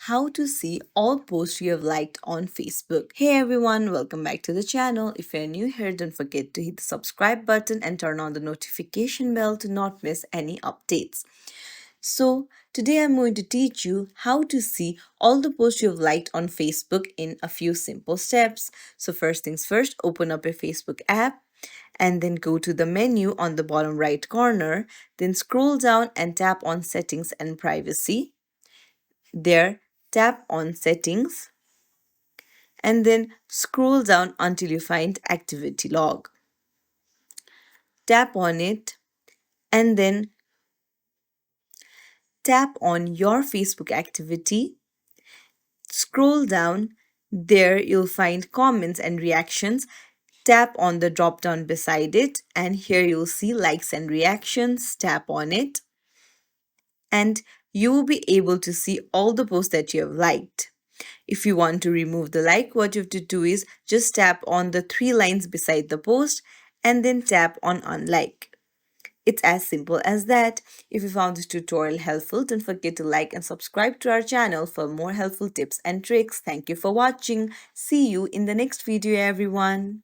how to see all posts you have liked on Facebook. Hey everyone, welcome back to the channel. If you're new here, don't forget to hit the subscribe button and turn on the notification bell to not miss any updates. So, today I'm going to teach you how to see all the posts you've liked on Facebook in a few simple steps. So, first things first, open up your Facebook app and then go to the menu on the bottom right corner. Then scroll down and tap on Settings and Privacy. There, tap on Settings and then scroll down until you find Activity Log. Tap on it and then tap on your Facebook activity. Scroll down. There you'll find comments and reactions. Tap on the drop down beside it, and here you'll see likes and reactions. Tap on it, and you will be able to see all the posts that you have liked. If you want to remove the like, what you have to do is just tap on the three lines beside the post and then tap on unlike. It's as simple as that. If you found this tutorial helpful, don't forget to like and subscribe to our channel for more helpful tips and tricks. Thank you for watching. See you in the next video, everyone.